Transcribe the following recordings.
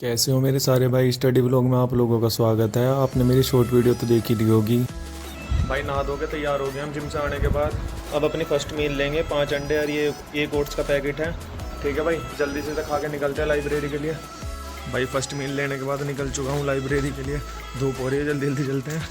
कैसे हो मेरे सारे भाई। स्टडी व्लॉग में आप लोगों का स्वागत है। आपने मेरी शॉर्ट वीडियो तो देख ही ली होगी। भाई नहा धो के तैयार हो गए हम जिम से आने के बाद। अब अपनी फर्स्ट मील लेंगे, 5 अंडे और ये एक ओट्स का पैकेट है। ठीक है भाई, जल्दी से खा के निकलते हैं लाइब्रेरी के लिए। भाई फर्स्ट मील लेने के बाद निकल चुका हूँ लाइब्रेरी के लिए। धूप हो रही है, जल्दी जल्दी चलते हैं।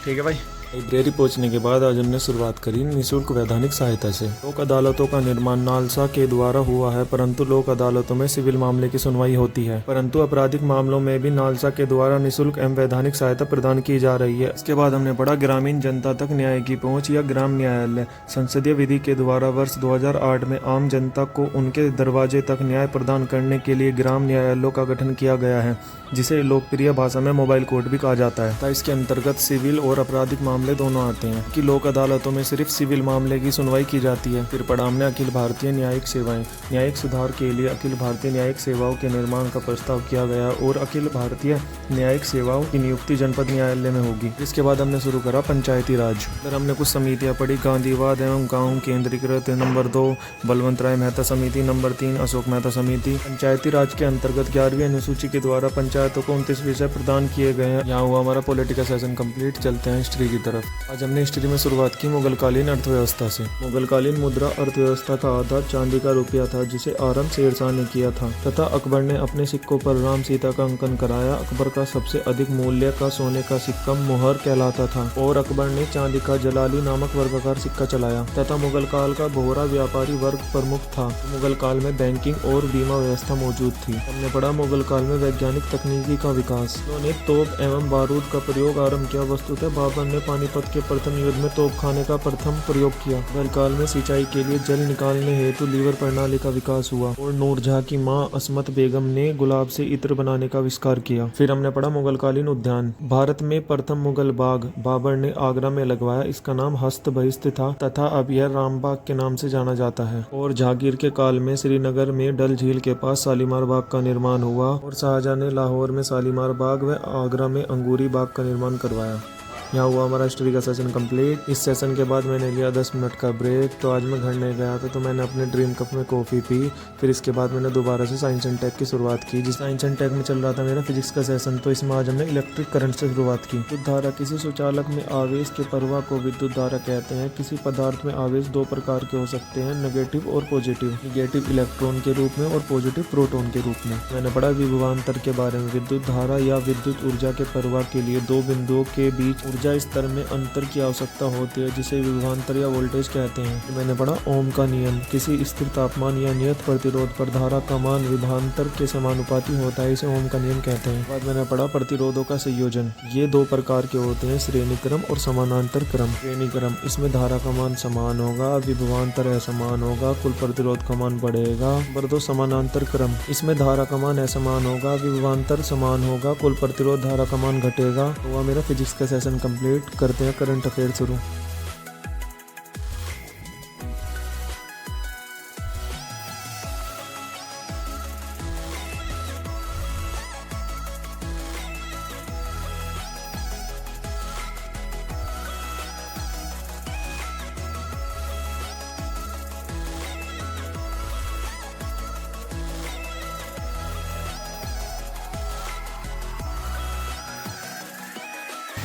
ठीक है भाई। लाइब्रेरी पहुंचने के बाद आज हमने शुरुआत करी निःशुल्क वैधानिक सहायता से। लोक अदालतों का निर्माण नालसा के द्वारा हुआ है, परंतु लोक अदालतों में सिविल मामले की सुनवाई होती है, परंतु आपराधिक मामलों में भी नालसा के द्वारा निःशुल्क एवं वैधानिक सहायता प्रदान की जा रही है। इसके बाद हमने पढ़ा ग्रामीण जनता तक न्याय की पहुंच या ग्राम न्यायालय। संसदीय विधि के द्वारा वर्ष 2008 में आम जनता को उनके दरवाजे तक न्याय प्रदान करने के लिए ग्राम न्यायालयों का गठन किया गया है, जिसे लोकप्रिय भाषा में मोबाइल कोर्ट भी कहा जाता है। इसके अंतर्गत सिविल और आपराधिक मामले दोनों आते हैं कि लोक अदालतों में सिर्फ सिविल मामले की सुनवाई की जाती है। फिर पढ़ा हमने अखिल भारतीय न्यायिक सेवाएं। न्यायिक सुधार के लिए अखिल भारतीय न्यायिक सेवाओं के निर्माण का प्रस्ताव किया गया और अखिल भारतीय न्यायिक सेवाओं की नियुक्ति जनपद न्यायालय में होगी। इसके बाद हमने शुरू करा पंचायती राज। फिर हमने कुछ समितियां पढ़ी। गांधीवाद एवं गाँव केंद्रीकृत नंबर 2, बलवंत राय मेहता समिति नंबर 3, अशोक मेहता समिति। पंचायती राज के अंतर्गत 11वीं अनुसूची के द्वारा पंचायतों को 29 विषय प्रदान किए गए हैं। यहाँ हुआ हमारा पॉलिटिकल सेशन कंप्लीट। चलते हैं हिस्ट्री की तरफ। आज हमने हिस्ट्री में शुरुआत की मुगलकालीन अर्थव्यवस्था से। मुगलकालीन मुद्रा अर्थव्यवस्था का आधार चांदी का रुपया था, जिसे आरंभ शेरशाह ने किया था तथा अकबर ने अपने सिक्कों पर राम सीता का अंकन कराया। अकबर का सबसे अधिक मूल्य का सोने का सिक्का मुहर कहलाता था और अकबर ने चांदी का जलाली नामक वर्गाकार सिक्का चलाया तथा मुगल काल का बोहरा व्यापारी वर्ग प्रमुख था। मुगल काल में बैंकिंग और बीमा व्यवस्था मौजूद थी। हमने पढ़ा मुगल काल में वैज्ञानिक तकनीकी का विकास। उन्होंने तोप एवं बारूद का प्रयोग आरंभ किया। वस्तुतः बाबर ने पानीपत के प्रथम युद्ध में तोपखाने का प्रथम प्रयोग किया। मुगल काल में सिंचाई के लिए जल निकालने हेतु लीवर प्रणाली का विकास हुआ और नूरजहां की मां असमत बेगम ने गुलाब से इत्र बनाने का आविष्कार किया। फिर हमने पढ़ा मुगलकालीन उद्यान। भारत में प्रथम मुगल बाग बाबर ने आगरा में लगवाया। इसका नाम हस्त बहिस्त था तथा अब यह रामबाग के नाम से जाना जाता है। और जहांगीर के काल में श्रीनगर में डल झील के पास शालीमार बाग का निर्माण हुआ और शाहजहां ने लाहौर में शालीमार बाग व आगरा में अंगूरी बाग का निर्माण करवाया। यहाँ हुआ हमारा हिस्ट्री का सेशन कंप्लीट। इस सेशन के बाद मैंने लिया 10 मिनट का ब्रेक। तो आज मैं घर नहीं गया था, तो मैंने अपने ड्रीम कप में कॉफ़ी पी। फिर इसके बाद मैंने दोबारा से साइंस एंड टेक की शुरुआत की। जिस साइंस एंड टेक में चल रहा था मेरा फिजिक्स का सेशन, तो इसमें आज हमने इलेक्ट्रिक करंट से शुरुआत की। विद्युत धारा किसी सुचालक में आवेश के प्रवाह को विद्युत धारा कहते हैं। किसी पदार्थ में आवेश दो प्रकार के हो सकते हैं, नेगेटिव और पॉजिटिव। नेगेटिव इलेक्ट्रॉन के रूप में और पॉजिटिव प्रोटॉन के रूप में। मैंने पढ़ा विभवांतर के बारे में। विद्युत धारा या विद्युत ऊर्जा के प्रवाह के लिए दो बिंदुओं के बीच ऊर्जा स्तर में अंतर की आवश्यकता होती है, जिसे विभवांतर या वोल्टेज कहते हैं। मैंने पढ़ा ओम का नियम। किसी स्थिर तापमान या नियत प्रतिरोध पर धारा का मान विभवांतर के समानुपाती होता है, इसे ओम का नियम कहते हैं। बाद मैंने पढ़ा प्रतिरोधों का संयोजन। ये दो प्रकार के होते हैं, श्रेणी क्रम और समानांतर क्रम। श्रेणी क्रम, इसमें धारा का मान समान होगा, विभवांतर असमान होगा, कुल प्रतिरोध का मान बढ़ेगा। नंबर 2 समानांतर क्रम, इसमें धारा का मान असमान होगा, विभवांतर समान होगा, कुल प्रतिरोध धारा का मान घटेगा। हुआ मेरा फिजिक्स का सेशन कंप्लीट। करते हैं करंट अफेयर शुरू।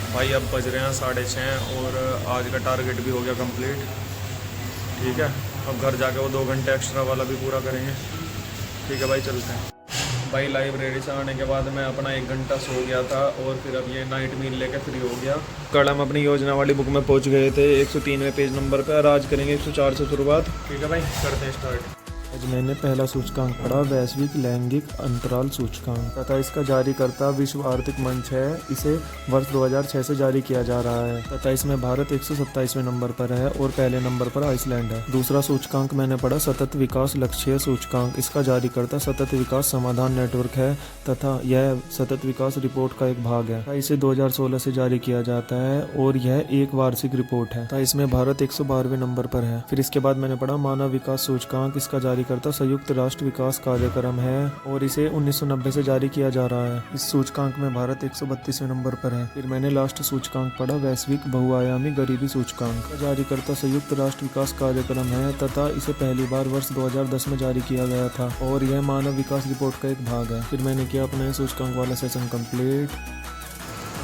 भाई अब बज रहे हैं 6:30 और आज का टारगेट भी हो गया कंप्लीट। ठीक है, अब घर जाके वो 2 घंटे एक्स्ट्रा वाला भी पूरा करेंगे। ठीक है भाई, चलते हैं। भाई लाइब्रेरी से आने के बाद मैं अपना 1 घंटा सो गया था और फिर अब ये नाइट मील लेके फ्री हो गया। कल हम अपनी योजना वाली बुक में पहुंच गए थे 103वें पेज नंबर पे, और आज करेंगे 104 से शुरुआत। ठीक है भाई, करते हैं स्टार्ट। आज मैंने पहला सूचकांक पढ़ा, वैश्विक लैंगिक अंतराल सूचकांक तथा इसका जारीकर्ता विश्व आर्थिक मंच है। इसे वर्ष 2006 से जारी किया जा रहा है तथा इसमें भारत 127वें नंबर पर है और पहले नंबर पर आइसलैंड है। दूसरा सूचकांक मैंने पढ़ा, सतत विकास लक्ष्य सूचकांक। इसका जारीकर्ता सतत विकास समाधान नेटवर्क है तथा यह सतत विकास रिपोर्ट का एक भाग है। इसे 2016 से जारी किया जाता है और यह एक वार्षिक रिपोर्ट है। इसमें भारत 112वें नंबर पर है। फिर इसके बाद मैंने पढ़ा मानव विकास सूचकांक। इसका जारी जारीकर्ता संयुक्त राष्ट्र विकास कार्यक्रम है और इसे 1990 से जारी किया जा रहा है। इस सूचकांक में भारत 132वें नंबर पर है। फिर मैंने लास्ट सूचकांक पढ़ा, वैश्विक बहुआयामी गरीबी सूचकांक का जारीकर्ता संयुक्त राष्ट्र विकास कार्यक्रम है तथा इसे पहली बार वर्ष 2010 में जारी किया गया था और यह मानव विकास रिपोर्ट का एक भाग है। फिर मैंने किया अपना सूचकांक वाला सेशन कंप्लीट।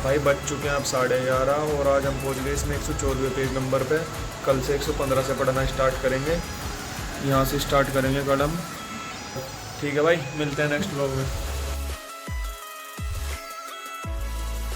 भाई बज चुके हैं अब 11:30 और आज हम पहुंच गए इसमें 114वें पेज नंबर पे। कल से 115 से पढ़ना स्टार्ट करेंगे, यहाँ से स्टार्ट करेंगे कल हम। ठीक है भाई, मिलते हैं नेक्स्ट व्लॉग में।